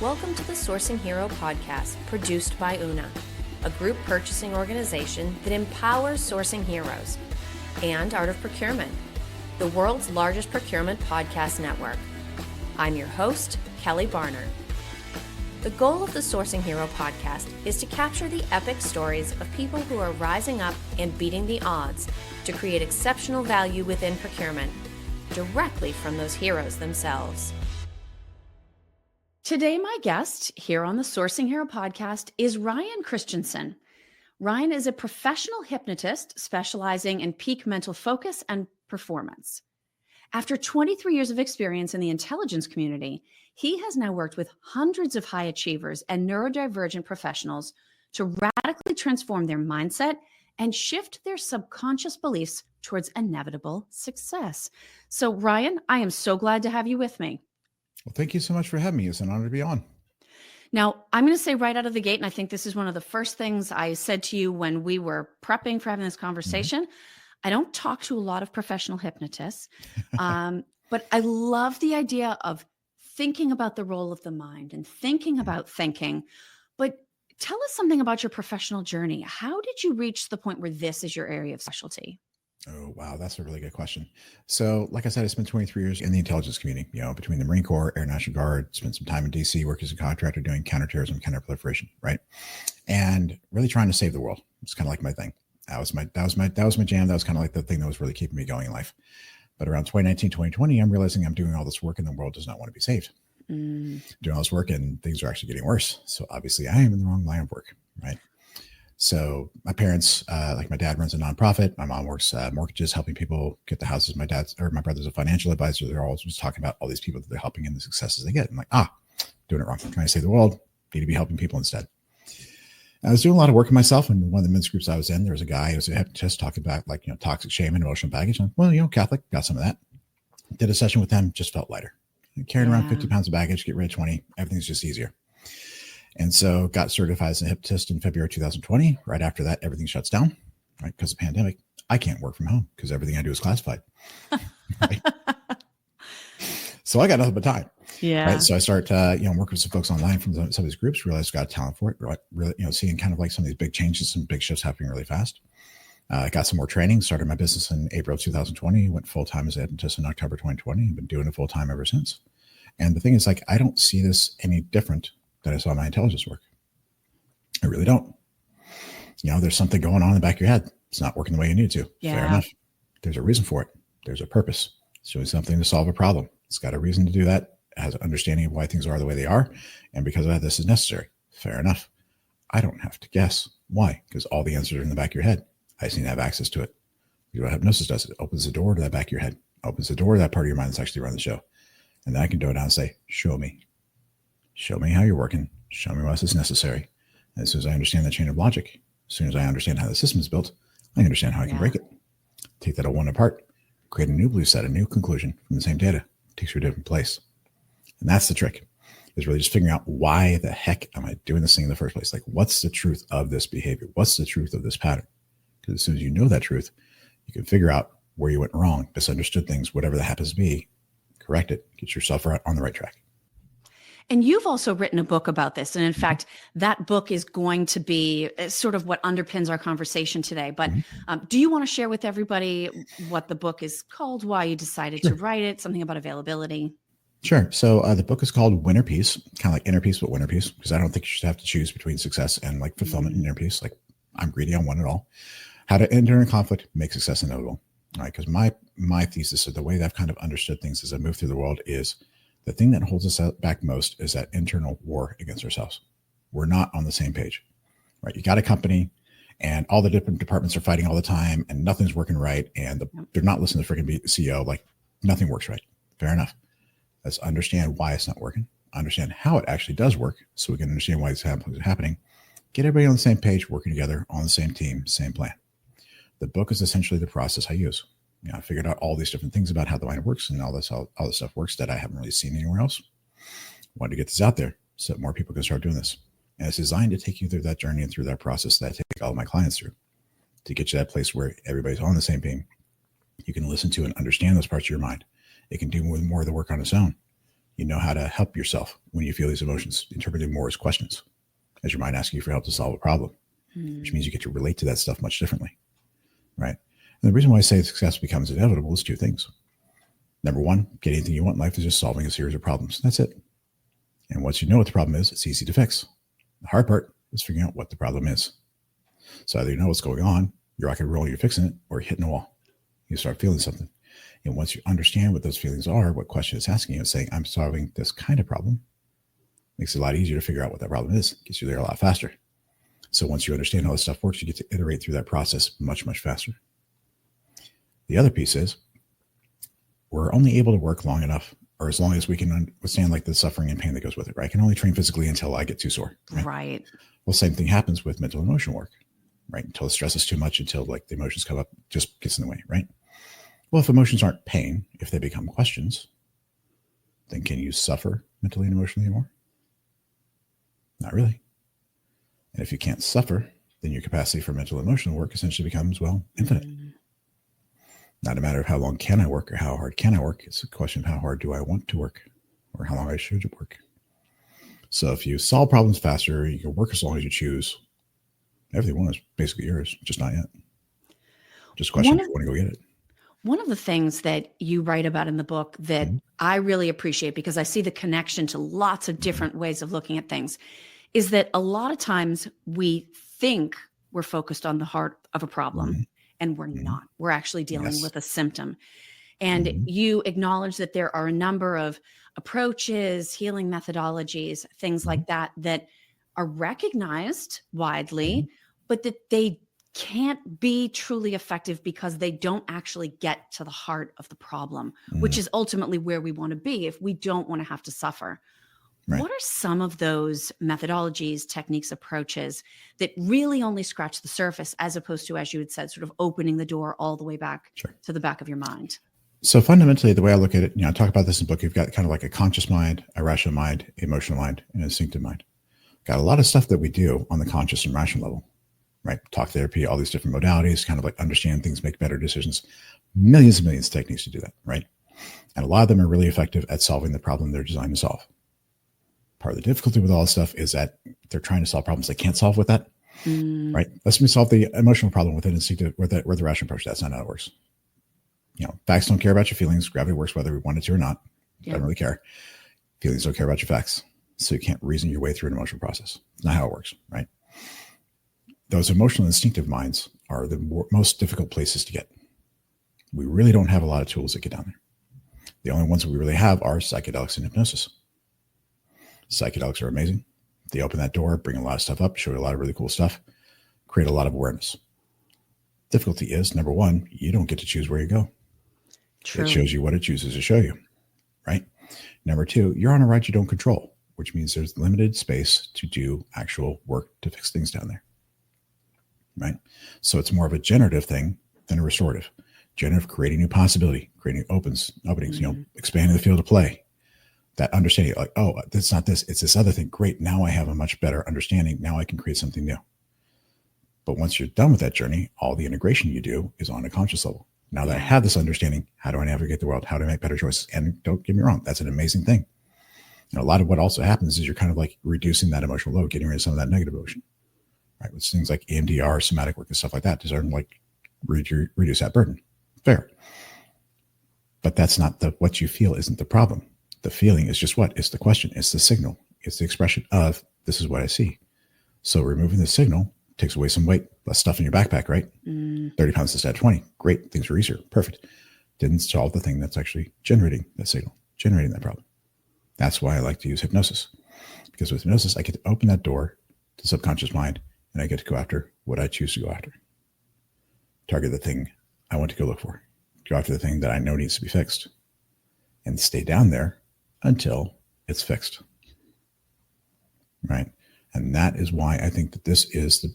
Welcome to the Sourcing Hero podcast, produced by Una, a group purchasing organization that empowers sourcing heroes, and Art of Procurement, the world's largest procurement podcast network. I'm your host, Kelly Barner. The goal of the Sourcing Hero podcast is to capture the epic stories of people who are rising up and beating the odds to create exceptional value within procurement, directly from those heroes themselves. Today, my guest here on the Sourcing Hero podcast is Ryan Christensen. Ryan is a professional hypnotist specializing in peak mental focus and performance. After 23 years of experience in the intelligence community, he has now worked with hundreds of high achievers and neurodivergent professionals to radically transform their mindset and shift their subconscious beliefs towards inevitable success. So, Ryan, I am so glad to have you with me. Well, thank you so much for having me. It's an honor to be on. Now, I'm going to say right out of the gate, and I think this is one of the first things I said to you when we were prepping for having this conversation. I don't talk to a lot of professional hypnotists, but I love the idea of thinking about the role of the mind and thinking about thinking. But tell us something about your professional journey. How did you reach the point where this is your area of specialty? Oh, wow. That's a really good question. So like I said, I spent 23 years in the intelligence community, between the Marine Corps, Air National Guard, spent some time in DC, worked as a contractor doing counterterrorism, counterproliferation, right? And really trying to save the world. It's kind of like my thing. That was my jam. That was kind of like the thing that was really keeping me going in life. But around 2019, 2020, I'm realizing I'm doing all this work and the world does not want to be saved. Doing all this work and things are actually getting worse. So obviously I am in the wrong line of work, right? So my parents, like my dad runs a nonprofit. My mom works mortgages, helping people get the houses. My brother's a financial advisor. They're always just talking about all these people that they're helping and the successes they get. I'm like, doing it wrong. Trying to save the world. Need to be helping people instead. I was doing a lot of work on myself. And one of the men's groups I was in, there was a guy who was a hypnotist talking about toxic shame and emotional baggage. I'm like, well, Catholic, got some of that. Did a session with them, just felt lighter. Carrying around 50 pounds of baggage, get rid of 20. Everything's just easier. And so got certified as a hypnotist in February 2020. Right after that, everything shuts down, right? Because of the pandemic. I can't work from home because everything I do is classified. Right? So I got nothing but time. Yeah. Right. So I start, working with some folks online from some of these groups, realized I got a talent for it. Right? Really, seeing kind of like some of these big changes, some big shifts happening really fast. I got some more training, started my business in April 2020, went full-time as a hypnotist in October 2020. I've been doing it full-time ever since. And the thing is, I don't see this any different than I saw my intelligence work. I really don't. There's something going on in the back of your head. It's not working the way you need to. Yeah. Fair enough. There's a reason for it. There's a purpose. It's doing something to solve a problem. It's got a reason to do that. It has an understanding of why things are the way they are. And because of that, this is necessary. Fair enough. I don't have to guess why, because all the answers are in the back of your head. I just need to have access to it. What hypnosis does, it opens the door to that back of your head, opens the door to that part of your mind that's actually running the show. And then I can go down and say, show me how you're working. Show me why this is necessary. And as soon as I understand the chain of logic, as soon as I understand how the system is built, I understand how I can break it. Take that one apart, create a new belief set, a new conclusion from the same data, takes you to a different place. And that's the trick, is really just figuring out why the heck am I doing this thing in the first place? Like, what's the truth of this behavior? What's the truth of this pattern? Because as soon as you know that truth, you can figure out where you went wrong, misunderstood things, whatever that happens to be, correct it, get yourself right on the right track. And you've also written a book about this. And in fact, that book is going to be sort of what underpins our conversation today. But do you want to share with everybody what the book is called, why you decided to write it, something about availability? Sure. So the book is called Winner Peace, kind of like inner peace, but winner peace, because I don't think you should have to choose between success and like fulfillment and inner peace. Like, I'm greedy, I want it all. How to enter in conflict, make success inevitable. All right. Because my thesis, or the way that I've kind of understood things as I move through the world, is the thing that holds us back most is that internal war against ourselves. We're not on the same page, right? You got a company and all the different departments are fighting all the time and nothing's working right. And they're not listening to the freaking CEO. Like, nothing works right. Fair enough. Let's understand why it's not working. Understand how it actually does work so we can understand why it's happening. Get everybody on the same page, working together on the same team, same plan. The book is essentially the process I use. I figured out all these different things about how the mind works and all this stuff works that I haven't really seen anywhere else. Wanted to get this out there so that more people can start doing this. And it's designed to take you through that journey and through that process that I take all of my clients through, to get you to that place where everybody's on the same page. You can listen to and understand those parts of your mind. It can do more of the work on its own. You know how to help yourself when you feel these emotions, interpreting more as questions, as your mind asking you for help to solve a problem, which means you get to relate to that stuff much differently, right? And the reason why I say success becomes inevitable is two things. Number one, get anything you want in life is just solving a series of problems. That's it. And once you know what the problem is, it's easy to fix. The hard part is figuring out what the problem is. So either you know what's going on, you're rocking and rolling, you're fixing it, or you're hitting a wall. You start feeling something. And once you understand what those feelings are, what question it's asking you, it's saying, I'm solving this kind of problem, makes it a lot easier to figure out what that problem is. Gets you there a lot faster. So once you understand how this stuff works, you get to iterate through that process much, much faster. The other piece is we're only able to work long enough, or as long as we can withstand like the suffering and pain that goes with it, right? I can only train physically until I get too sore. Right. Well, same thing happens with mental and emotional work, right? Until the stress is too much, until like the emotions come up, just gets in the way, right? Well, if emotions aren't pain, if they become questions, then can you suffer mentally and emotionally anymore? Not really. And if you can't suffer, then your capacity for mental and emotional work essentially becomes, well, infinite. Not a matter of how long can I work or how hard can I work. It's a question of how hard do I want to work or how long I should work. So if you solve problems faster, you can work as long as you choose. Everything is basically yours, just not yet. Just a question if you want to go get it. One of the things that you write about in the book that I really appreciate, because I see the connection to lots of different ways of looking at things, is that a lot of times we think we're focused on the heart of a problem and we're not. We're actually dealing with a symptom. And you acknowledge that there are a number of approaches, healing methodologies, things like that, that are recognized widely, but that they can't be truly effective because they don't actually get to the heart of the problem, which is ultimately where we want to be if we don't want to have to suffer. Right. What are some of those methodologies, techniques, approaches that really only scratch the surface as opposed to, as you had said, sort of opening the door all the way back to the back of your mind? So fundamentally, the way I look at it, I talk about this in the book, you've got kind of like a conscious mind, a rational mind, emotional mind, and an instinctive mind. Got a lot of stuff that we do on the conscious and rational level, right? Talk therapy, all these different modalities, kind of like understand things, make better decisions, millions and millions of techniques to do that, right? And a lot of them are really effective at solving the problem they're designed to solve. Part of the difficulty with all this stuff is that they're trying to solve problems they can't solve with that, right? Let's solve the emotional problem with an instinctive, with the rational approach. That's not how it works. Facts don't care about your feelings. Gravity works whether we want it to or not. Don't really care. Feelings don't care about your facts. So you can't reason your way through an emotional process. It's not how it works, right? Those emotional instinctive minds are the most difficult places to get. We really don't have a lot of tools that get down there. The only ones we really have are psychedelics and hypnosis. Psychedelics are amazing. They open that door, bring a lot of stuff up, show you a lot of really cool stuff, create a lot of awareness. Difficulty is, number one, you don't get to choose where you go. True. It shows you what it chooses to show you, right? Number two, you're on a ride you don't control, which means there's limited space to do actual work to fix things down there, right? So it's more of a generative thing than a restorative. Generative, creating new possibility, creating openings, expanding the field of play. That understanding, like, oh, it's not this, it's this other thing. Great. Now I have a much better understanding. Now I can create something new. But once you're done with that journey, all the integration you do is on a conscious level. Now that I have this understanding, how do I navigate the world? How do I make better choices? And don't get me wrong, that's an amazing thing. A lot of what also happens is you're kind of like reducing that emotional load, getting rid of some of that negative emotion, right? With things like EMDR, somatic work and stuff like that, to sort of like reduce that burden. Fair. But that's not what you feel isn't the problem. The feeling is just what? It's the question. It's the signal. It's the expression of, this is what I see. So removing the signal takes away some weight, less stuff in your backpack, right? 30 pounds instead of 20. Great. Things were easier. Perfect. Didn't solve the thing that's actually generating that signal, generating that problem. That's why I like to use hypnosis. Because with hypnosis, I get to open that door to subconscious mind and I get to go after what I choose to go after. Target the thing I want to go look for. Go after the thing that I know needs to be fixed. And stay down there until it's fixed, right? And that is why I think that this is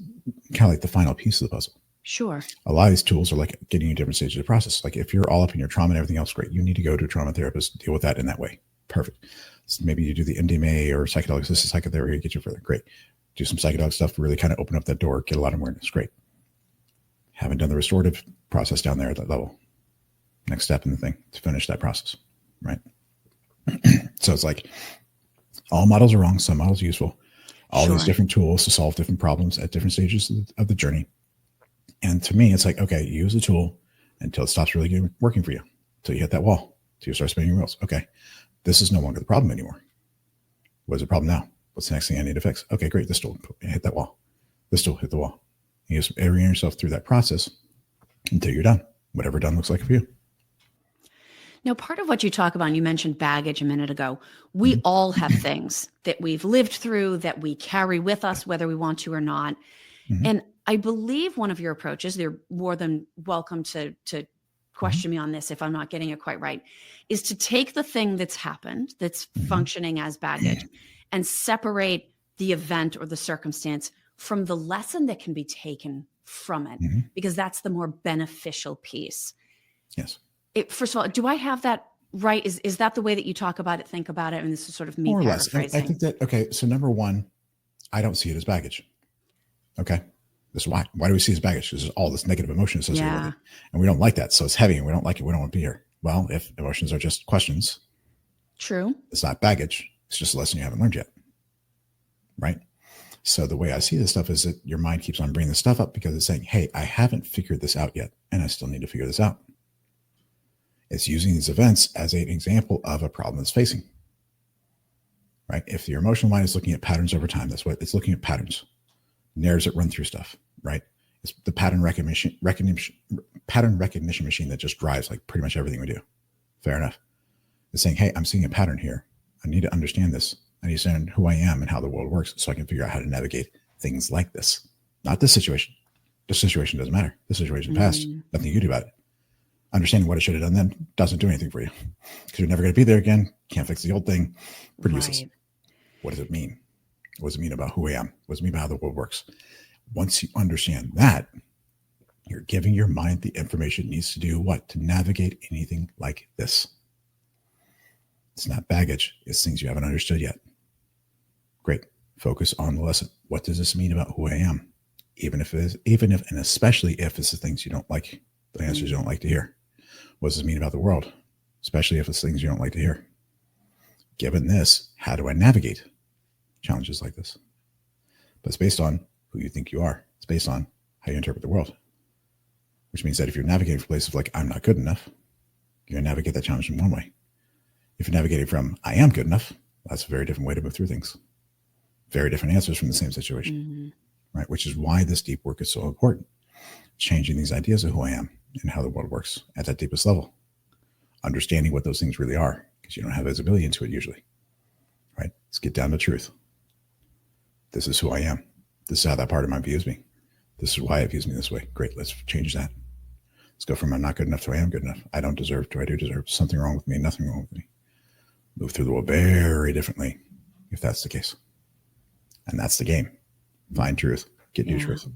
kind of like the final piece of the puzzle. Sure. A lot of these tools are like getting you different stages of the process. Like if you're all up in your trauma and everything else, great. You need to go to a trauma therapist, deal with that in that way. Perfect. So maybe you do the MDMA or psychedelics. This is psychotherapy to get you further. Great. Do some psychedelic stuff to really kind of open up that door, get a lot of awareness. Great. Haven't done the restorative process down there at that level. Next step in the thing to finish that process, right? So it's like all models are wrong. Some models are useful. All these different tools to solve different problems at different stages of the journey. And to me, it's like, okay, use the tool until it stops really working for you, until you hit that wall, until you start spinning your wheels. Okay, this is no longer the problem anymore. What is the problem now? What's the next thing I need to fix? Okay, great. This tool hit that wall. This tool hit the wall. You just orient yourself through that process until you're done, whatever done looks like for you. Now, part of what you talk about, and you mentioned baggage a minute ago, we all have things that we've lived through that we carry with us, whether we want to or not. And I believe one of your approaches, they're more than welcome to question me on this if I'm not getting it quite right, is to take the thing that's happened, that's functioning as baggage, and separate the event or the circumstance from the lesson that can be taken from it, because that's the more beneficial piece. Yes. First of all, do I have that right? Is that the way that you talk about it, think about it? And this is sort of me more or paraphrasing. less. I think that, okay, so number one, I don't see it as baggage. Okay. This is why. Why do we see it as baggage? Because there's all this negative emotion associated with it. And we don't like that. So it's heavy and we don't like it. We don't want to be here. Well, if emotions are just questions. True. It's not baggage. It's just a lesson you haven't learned yet. Right? So the way I see this stuff is that your mind keeps on bringing this stuff up because it's saying, hey, I haven't figured this out yet. And I still need to figure this out. It's using these events as an example of a problem it's facing. Right? If your emotional mind is looking at patterns over time, that's what it's looking at patterns. Narratives that run through stuff, right? It's the pattern recognition machine that just drives like pretty much everything we do. Fair enough. It's saying, hey, I'm seeing a pattern here. I need to understand this. I need to understand who I am and how the world works so I can figure out how to navigate things like this. Not this situation. This situation doesn't matter. This situation passed. Nothing you can do about it. Understanding what I should have done then doesn't do anything for you because you're never going to be there again. Can't fix the old thing. Pretty useless. What does it mean? What does it mean about who I am? What does it mean about how the world works? Once you understand that, you're giving your mind the information it needs to do what? To navigate anything like this. It's not baggage. It's things you haven't understood yet. Great. Focus on the lesson. What does this mean about who I am? Even if, and especially if it's the things you don't like, the answers you don't like to hear. What does this mean about the world? Especially if it's things you don't like to hear. Given this, how do I navigate challenges like this? But it's based on who you think you are. It's based on how you interpret the world, which means that if you're navigating from places like I'm not good enough, you're going to navigate that challenge in one way. If you're navigating from I am good enough, that's a very different way to move through things. Very different answers from the same situation, right? Which is why this deep work is so important. Changing these ideas of who I am and how the world works at that deepest level. Understanding what those things really are, because you don't have visibility into it usually, right? Let's get down to truth. This is who I am. This is how that part of mind views me. This is why it views me this way. Great. Let's change that. Let's go from I'm not good enough to I am good enough. I don't deserve to I do deserve. Something wrong with me. Nothing wrong with me. Move through the world very differently if that's the case. And that's the game. Find truth. Get new truth.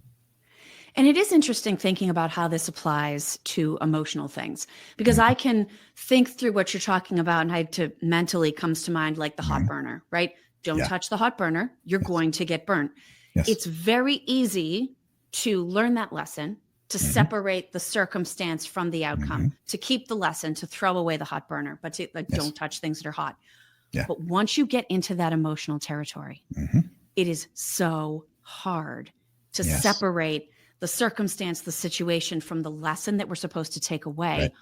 And it is interesting thinking about how this applies to emotional things, because I can think through what you're talking about and mentally comes to mind like the hot burner, right? Don't touch the hot burner. You're going to get burnt. It's very easy to learn that lesson, to separate the circumstance from the outcome, to keep the lesson, to throw away the hot burner, but to don't touch things that are hot. But once you get into that emotional territory, it is so hard to separate the circumstance, the situation from the lesson that we're supposed to take away. Right.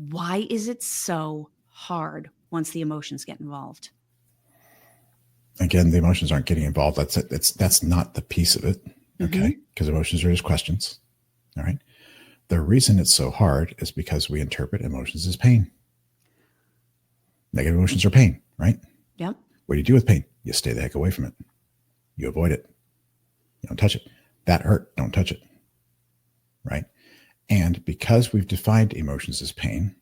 Why is it so hard once the emotions get involved? Again, the emotions aren't getting involved. That's it. That's not the piece of it. Okay. Because emotions are just questions. All right. The reason it's so hard is because we interpret emotions as pain. Negative emotions are pain, right? Yep. What do you do with pain? You stay the heck away from it. You avoid it. You don't touch it. That hurt. Don't touch it. Right? And because we've defined emotions as pain,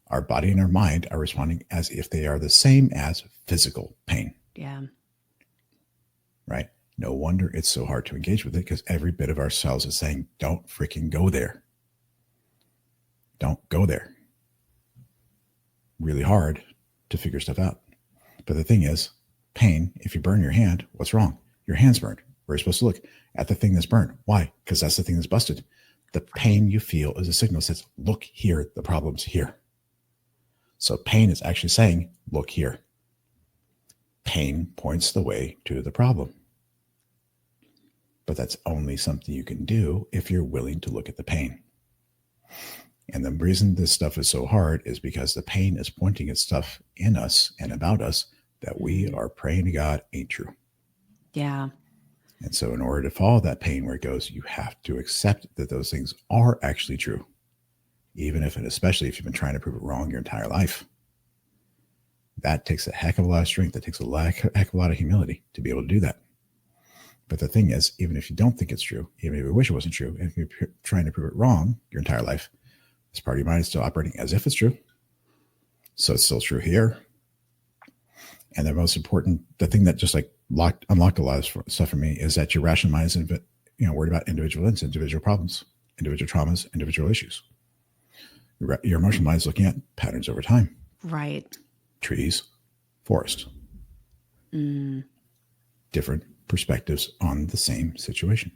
our body and our mind are responding as if they are the same as physical pain. Yeah. Right? No wonder it's so hard to engage with it, because every bit of ourselves is saying, don't freaking go there. Don't go there. Really hard to figure stuff out. But the thing is, pain, if you burn your hand, what's wrong? Your hand's burned. We're supposed to look at the thing that's burned. Why? Because that's the thing that's busted. The pain you feel is a signal that says, look here, the problem's here. So pain is actually saying, look here. Pain points the way to the problem. But that's only something you can do if you're willing to look at the pain. And the reason this stuff is so hard is because the pain is pointing at stuff in us and about us that we are praying to God ain't true. Yeah. And so in order to follow that pain where it goes, you have to accept that those things are actually true. Even if, and especially if you've been trying to prove it wrong your entire life. That takes a heck of a lot of strength. That takes a heck of a lot of humility to be able to do that. But the thing is, even if you don't think it's true, even if you wish it wasn't true, and if you're trying to prove it wrong your entire life, this part of your mind is still operating as if it's true. So it's still true here. And the most important, the thing that just like unlocked a lot of stuff for me is that your rational mind is worried about individual incidents, individual problems, individual traumas, individual issues. Your emotional mind is looking at patterns over time. Right. Trees, forest. Different perspectives on the same situation.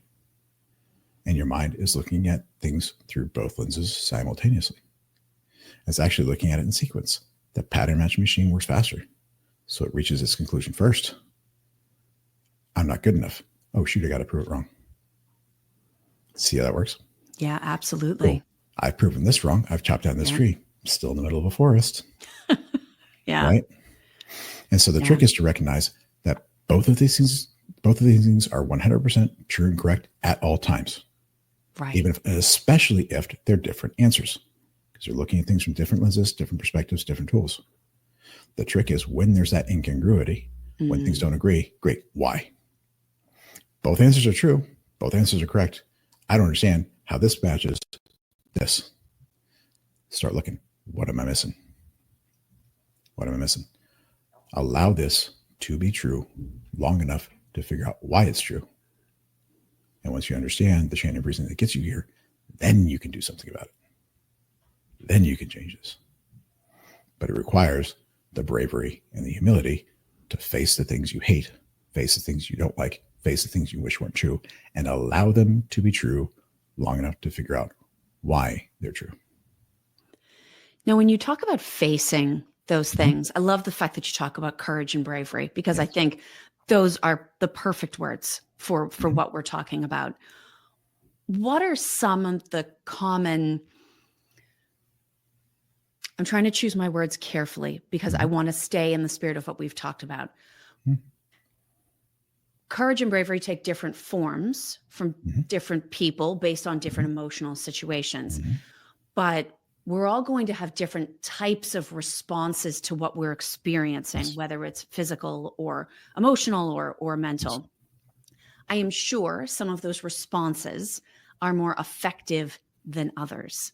And your mind is looking at things through both lenses simultaneously. It's actually looking at it in sequence. The pattern matching machine works faster. So it reaches its conclusion first. I'm not good enough. Oh, shoot, I got to prove it wrong. See how that works? Yeah, absolutely. Cool. I've proven this wrong. I've chopped down this tree. I'm still in the middle of a forest. Yeah. Right? And so the trick is to recognize that both of these things are 100% true and correct at all times. Right. Even if, especially if they're different answers, because you're looking at things from different lenses, different perspectives, different tools. The trick is when there's that incongruity, when things don't agree, great. Why? Both answers are true. Both answers are correct. I don't understand how this matches this. Start looking. What am I missing? What am I missing? Allow this to be true long enough to figure out why it's true. And once you understand the chain of reasoning that gets you here, then you can do something about it. Then you can change this. But it requires the bravery and the humility to face the things you hate, face the things you don't like, face the things you wish weren't true, and allow them to be true long enough to figure out why they're true. Now, when you talk about facing those things, I love the fact that you talk about courage and bravery, because I think those are the perfect words for what we're talking about. What are some of the common, I'm trying to choose my words carefully because I want to stay in the spirit of what we've talked about. Courage and bravery take different forms from different people based on different emotional situations. But we're all going to have different types of responses to what we're experiencing, whether it's physical or emotional or mental. I am sure some of those responses are more effective than others.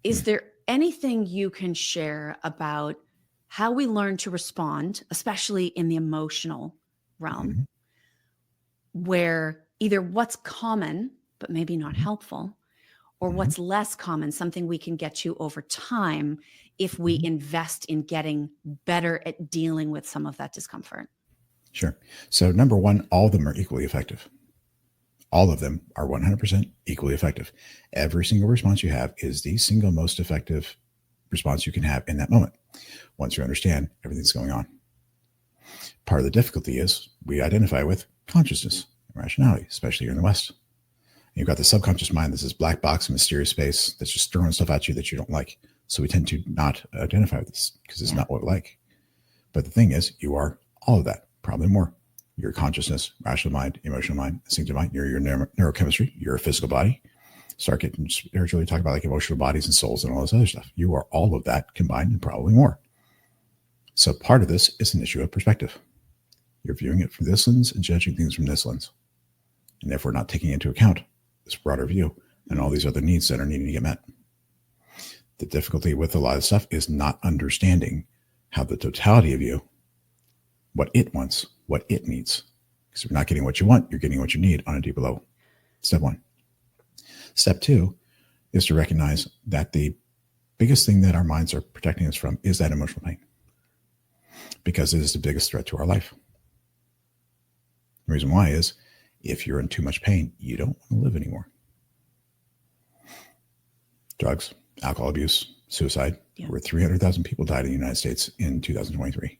Is there anything you can share about how we learn to respond, especially in the emotional realm, where either what's common, but maybe not helpful, or what's less common, something we can get to over time if we invest in getting better at dealing with some of that discomfort? Sure. So number one, all of them are equally effective. All of them are 100% equally effective. Every single response you have is the single most effective response you can have in that moment, once you understand everything's going on. Part of the difficulty is we identify with consciousness and rationality, especially here in the West. You've got the subconscious mind that's this black box, mysterious space that's just throwing stuff at you that you don't like. So we tend to not identify with this because it's not what we like. But the thing is, you are all of that, probably more. Your consciousness, rational mind, emotional mind, instinctive mind, you're your neurochemistry, your physical body. Start getting spiritually talk about like emotional bodies and souls and all this other stuff. You are all of that combined and probably more. So part of this is an issue of perspective. You're viewing it from this lens and judging things from this lens, and therefore not taking into account this broader view and all these other needs that are needing to get met. The difficulty with a lot of stuff is not understanding how the totality of you, what it wants, what it needs. Because if you're not getting what you want, you're getting what you need on a deeper level. Step one. Step two is to recognize that the biggest thing that our minds are protecting us from is that emotional pain, because it is the biggest threat to our life. The reason why is if you're in too much pain, you don't want to live anymore. Drugs, alcohol abuse, suicide. Yeah. Over 300,000 people died in the United States in 2023.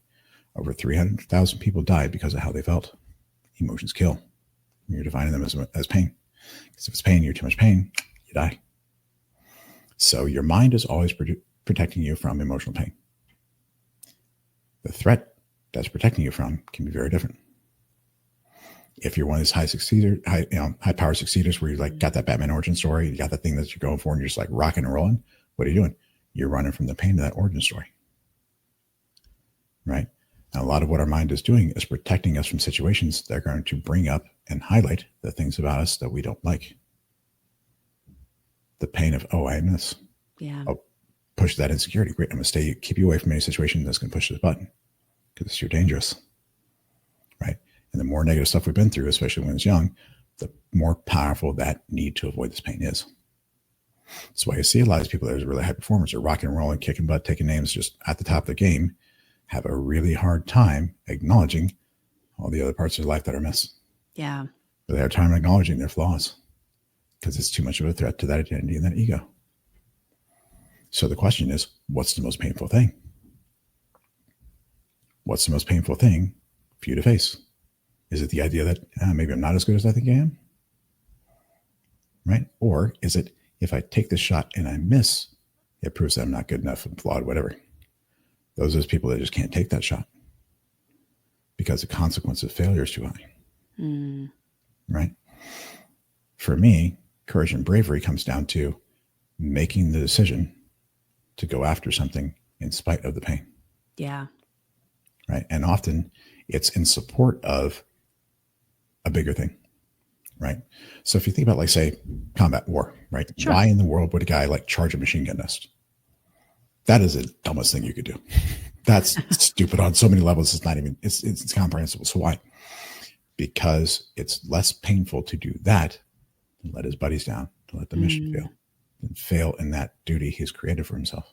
Over 300,000 people died because of how they felt. Emotions kill. You're defining them as pain. Because if it's pain, you're too much pain, you die. So your mind is always protecting you from emotional pain. The threat that's protecting you from can be very different. If you're one of these high power succeeders where you like got that Batman origin story, you got that thing that you're going for, and you're just like rocking and rolling, what are you doing? You're running from the pain of that origin story. Right? And a lot of what our mind is doing is protecting us from situations that are going to bring up and highlight the things about us that we don't like. The pain of, I am this. Yeah. Oh, push that insecurity. Great. I'm going to keep you away from any situation that's going to push this button because you're dangerous. Right? And the more negative stuff we've been through, especially when it's young, the more powerful that need to avoid this pain is. That's why you see a lot of people that are really high performers are rocking and rolling, kicking butt, taking names just at the top of the game, have a really hard time acknowledging all the other parts of their life that are missed. Yeah. They have time acknowledging their flaws because it's too much of a threat to that identity and that ego. So the question is, what's the most painful thing? What's the most painful thing for you to face? Is it the idea that maybe I'm not as good as I think I am? Right? Or is it, if I take this shot and I miss, it proves that I'm not good enough and flawed, whatever. Those are those people that just can't take that shot because the consequence of failure is too high. Right? For me, courage and bravery comes down to making the decision to go after something in spite of the pain. Yeah. Right? And often it's in support of a bigger thing. Right? So if you think about, like, say, combat war, right? Sure. Why in the world would a guy like charge a machine gun nest? That is the dumbest thing you could do. That's stupid on so many levels. It's not even, it's comprehensible. So why? Because it's less painful to do that than let his buddies down, to let the mission fail, and fail in that duty he's created for himself.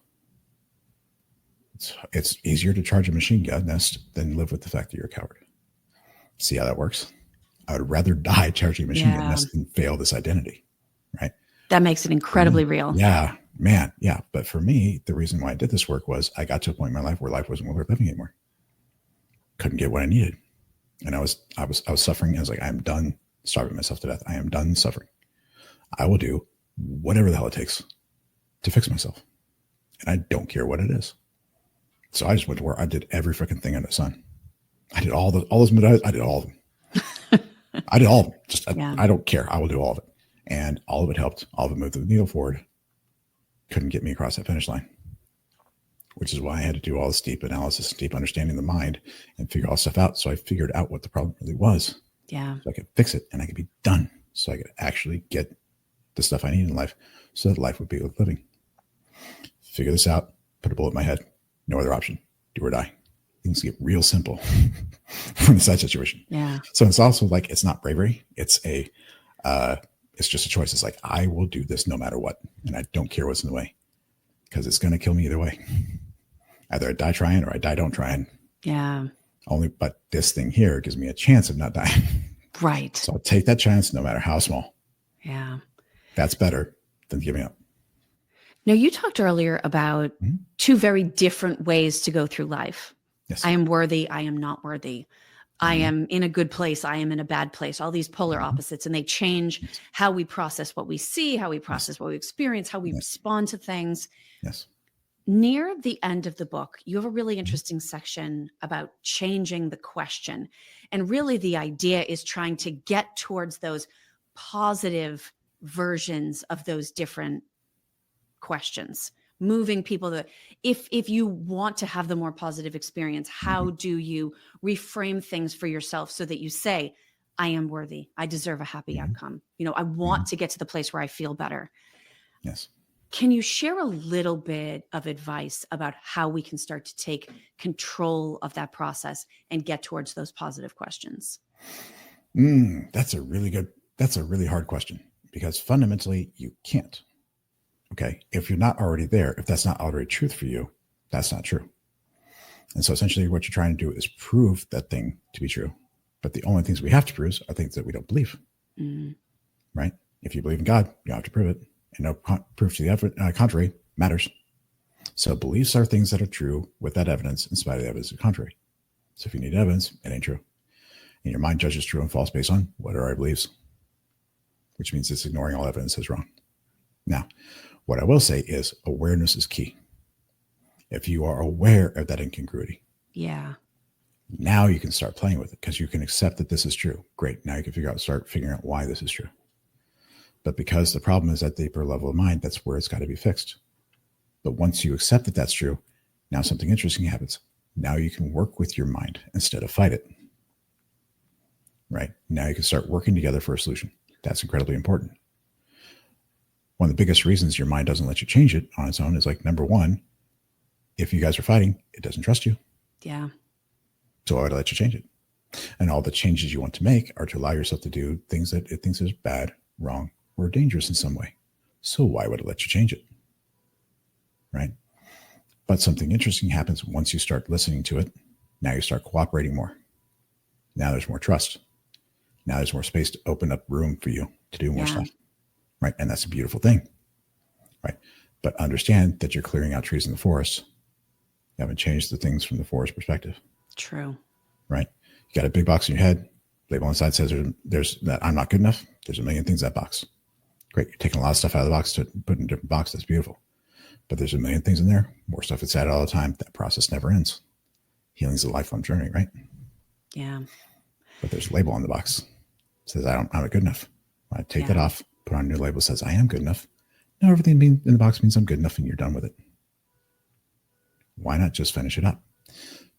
It's easier to charge a machine gun nest than live with the fact that you're a coward. See how that works? I would rather die charging a machine gun nest than fail this identity, right? That makes it incredibly real. Yeah, man. Yeah. But for me, the reason why I did this work was I got to a point in my life where life wasn't worth living anymore. Couldn't get what I needed. And I was suffering. I was like, I am done starving myself to death. I am done suffering. I will do whatever the hell it takes to fix myself. And I don't care what it is. So I just went to work. I did every freaking thing under the sun. I did all those medallions. I did all of them. I did all of them. Just, I don't care. I will do all of it. And all of it helped. All of it moved the needle forward. Couldn't get me across that finish line, which is why I had to do all this deep analysis, deep understanding of the mind, and figure all this stuff out. So I figured out what the problem really was. Yeah. So I could fix it and I could be done. So I could actually get the stuff I need in life so that life would be worth living. Figure this out, put a bullet in my head. No other option. Do or die. Things get real simple from the side situation. Yeah. So it's also like, it's not bravery. It's just a choice. It's like, I will do this no matter what. And I don't care what's in the way because it's going to kill me either way. Either I die trying or I die don't try. Yeah. But this thing here gives me a chance of not dying. Right. So I'll take that chance no matter how small. Yeah. That's better than giving up. Now, you talked earlier about two very different ways to go through life. Yes. I am worthy. I am not worthy. I am in a good place. I am in a bad place. All these polar opposites, and they change how we process what we see, how we process what we experience, how we respond to things. Yes. Near the end of the book, you have a really interesting section about changing the question. And really the idea is trying to get towards those positive versions of those different questions, moving people that if you want to have the more positive experience, how do you reframe things for yourself so that you say, I am worthy. I deserve a happy outcome. I want to get to the place where I feel better. Yes. Can you share a little bit of advice about how we can start to take control of that process and get towards those positive questions? That's a really hard question because fundamentally you can't. Okay. If you're not already there, if that's not already truth for you, that's not true. And so essentially what you're trying to do is prove that thing to be true. But the only things we have to prove are things that we don't believe. Right? If you believe in God, you don't have to prove it. And no proof to the contrary matters. So beliefs are things that are true without evidence in spite of the evidence to the contrary. So if you need evidence, it ain't true. And your mind judges true and false based on what are our beliefs, which means it's ignoring all evidence as wrong. Now, what I will say is awareness is key. If you are aware of that incongruity, now you can start playing with it because you can accept that this is true. Great. Now you can start figuring out why this is true. But because the problem is at the deeper level of mind, that's where it's got to be fixed. But once you accept that that's true, now something interesting happens. Now you can work with your mind instead of fight it. Right? Now you can start working together for a solution. That's incredibly important. One of the biggest reasons your mind doesn't let you change it on its own is like, number one, if you guys are fighting, it doesn't trust you. Yeah. So why would I let you change it? And all the changes you want to make are to allow yourself to do things that it thinks is bad, wrong, or dangerous in some way. So why would it let you change it? Right? But something interesting happens once you start listening to it. Now you start cooperating more. Now there's more trust. Now there's more space to open up room for you to do more stuff. Right? And that's a beautiful thing. Right? But understand that you're clearing out trees in the forest. You haven't changed the things from the forest perspective. True. Right? You got a big box in your head. Label on the side says there's that I'm not good enough. There's a million things in that box. Great. You're taking a lot of stuff out of the box to put in a different box. That's beautiful. But there's a million things in there. More stuff that's added all the time. That process never ends. Healing is a lifelong journey, right? Yeah. But there's a label on the box. It says I'm not good enough. I take that off, put on a new label that says I am good enough. Now everything in the box means I'm good enough and you're done with it. Why not just finish it up?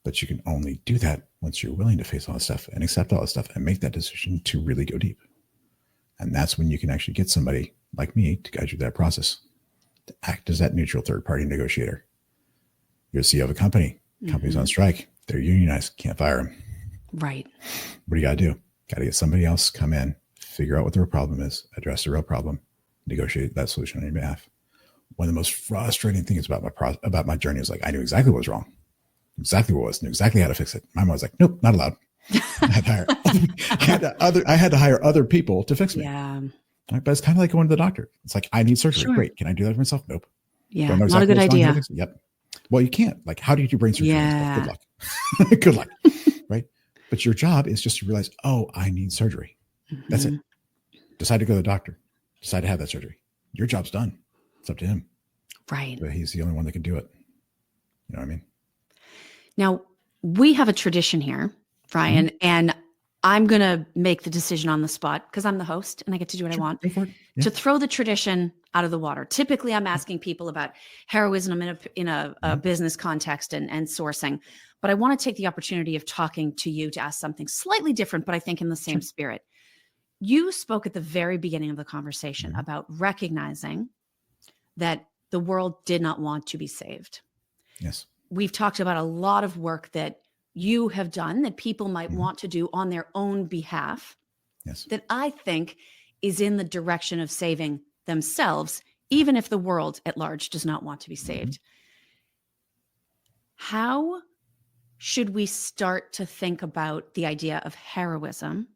But you can only do that once you're willing to face all this stuff and accept all this stuff and make that decision to really go deep. And that's when you can actually get somebody like me to guide you through that process, to act as that neutral third-party negotiator. You're the CEO of a company. Company's on strike. They're unionized. Can't fire them. Right. What do you got to do? Got to get somebody else come in, figure out what the real problem is, address the real problem, negotiate that solution on your behalf. One of the most frustrating things about my journey is like I knew exactly what was wrong, exactly what was, knew exactly how to fix it. My mom was like, "Nope, not allowed." I had to hire other people to fix me. Yeah. Right? But it's kind of like going to the doctor. It's like I need surgery. Sure. Great, can I do that for myself? Nope. Yeah, not a good idea. Yep. Well, you can't. Like, how do you do brain surgery? Yeah. Good luck. Good luck. Right. But your job is just to realize, oh, I need surgery. That's it. Decide to go to the doctor. Decide to have that surgery. Your job's done. It's up to him. Right. But he's the only one that can do it. You know what I mean? Now, we have a tradition here, Ryan, and I'm going to make the decision on the spot because I'm the host and I get to do what I want. To throw the tradition out of the water. Typically, I'm asking people about heroism in a business context and sourcing. But I want to take the opportunity of talking to you to ask something slightly different, but I think in the same spirit. You spoke at the very beginning of the conversation about recognizing that the world did not want to be saved. Yes. We've talked about a lot of work that you have done that people might want to do on their own behalf. Yes. That I think is in the direction of saving themselves, even if the world at large does not want to be saved. How should we start to think about the idea of heroism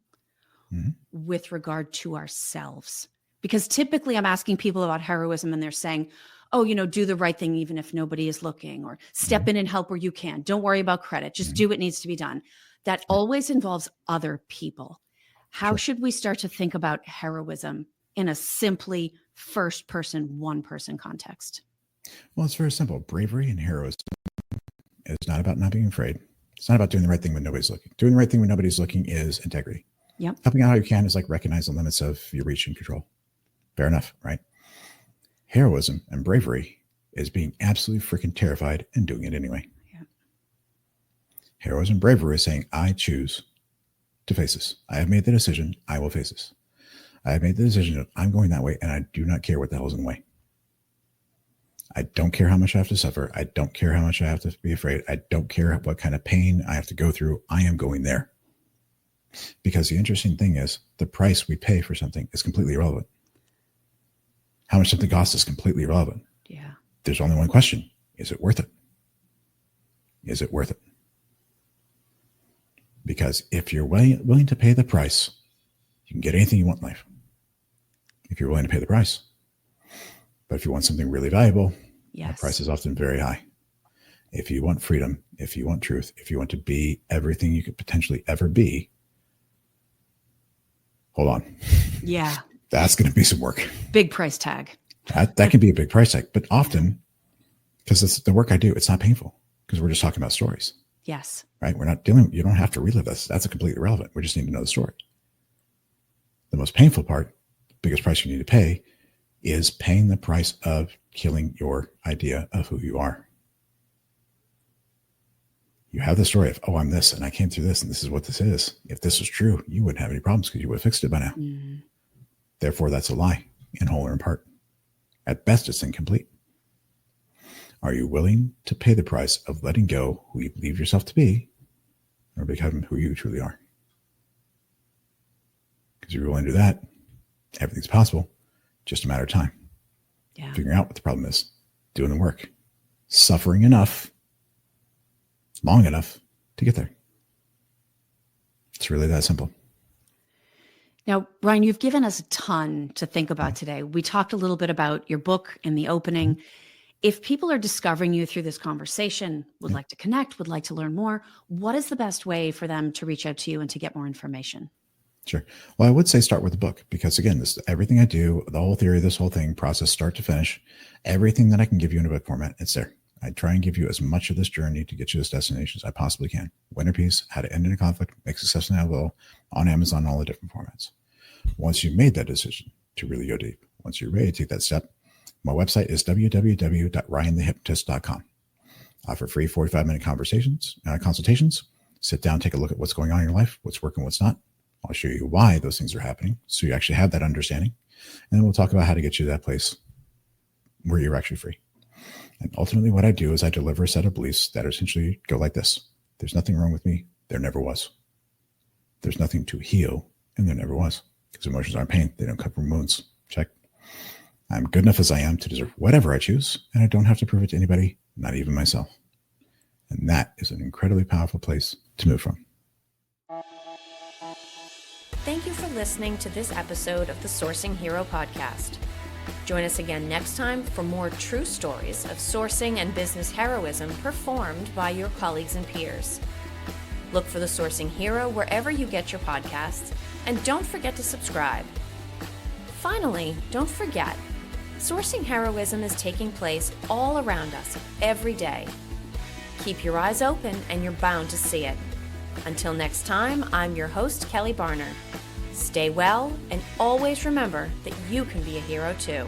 with regard to ourselves? Because typically I'm asking people about heroism and they're saying, oh, do the right thing even if nobody is looking, or step in and help where you can. Don't worry about credit. Just do what needs to be done. That always involves other people. How should we start to think about heroism in a simply first person, one person context? Well, it's very simple. Bravery and heroism is not about not being afraid. It's not about doing the right thing when nobody's looking. Doing the right thing when nobody's looking is integrity. Yep. Helping out how you can is like recognize the limits of your reach and control. Fair enough, right? Heroism and bravery is being absolutely freaking terrified and doing it anyway. Yeah. Heroism and bravery is saying, I choose to face this. I have made the decision. I will face this. I have made the decision that I'm going that way, and I do not care what the hell's in the way. I don't care how much I have to suffer. I don't care how much I have to be afraid. I don't care what kind of pain I have to go through. I am going there. Because the interesting thing is the price we pay for something is completely irrelevant. How much something costs is completely irrelevant. Yeah. There's only one question. Is it worth it? Is it worth it? Because if you're willing to pay the price, you can get anything you want in life. If you're willing to pay the price. But if you want something really valuable, Yes. That price is often very high. If you want freedom, if you want truth, if you want to be everything you could potentially ever be, hold on. Yeah. That's going to be some work. Big price tag. That can be a big price tag, but often, because it's the work I do, it's not painful because we're just talking about stories. Yes. Right? We're not you don't have to relive this. That's a completely irrelevant. We just need to know the story. The most painful part, biggest price you need to pay, is paying the price of killing your idea of who you are. You have the story of, oh, I'm this, and I came through this, and this is what this is. If this was true, you wouldn't have any problems because you would have fixed it by now. Mm. Therefore, that's a lie, in whole or in part. At best, it's incomplete. Are you willing to pay the price of letting go who you believe yourself to be or become who you truly are? Because if you're willing to do that, everything's possible. Just a matter of time. Yeah. Figuring out what the problem is, doing the work, suffering enough, long enough to get there. It's really that simple. Now, Ryan, you've given us a ton to think about today. We talked a little bit about your book in the opening. If people are discovering you through this conversation, would like to connect, would like to learn more, what is the best way for them to reach out to you and to get more information? Sure. Well, I would say start with the book because, again, everything I do, the whole theory, this whole thing, process, start to finish, everything that I can give you in a book format, it's there. I try and give you as much of this journey to get you to this destination as I possibly can. Winner Peace, How to End in a Conflict, Make Success Now Will, on Amazon, all the different formats. Once you've made that decision to really go deep, once you're ready to take that step, my website is www.ryanthehypnotist.com. I offer free 45-minute consultations. Sit down, take a look at what's going on in your life, what's working, what's not. I'll show you why those things are happening so you actually have that understanding. And then we'll talk about how to get you to that place where you're actually free. And ultimately what I do is I deliver a set of beliefs that essentially go like this. There's nothing wrong with me. There never was. There's nothing to heal, and there never was. Because emotions aren't pain. They don't come from wounds. Check. I'm good enough as I am to deserve whatever I choose, and I don't have to prove it to anybody, not even myself. And that is an incredibly powerful place to move from. Thank you for listening to this episode of the Sourcing Hero podcast. Join us again next time for more true stories of sourcing and business heroism performed by your colleagues and peers. Look for the Sourcing Hero wherever you get your podcasts, and don't forget to subscribe. Finally, don't forget, sourcing heroism is taking place all around us every day. Keep your eyes open and you're bound to see it. Until next time, I'm your host, Kelly Barner. Stay well and always remember that you can be a hero too.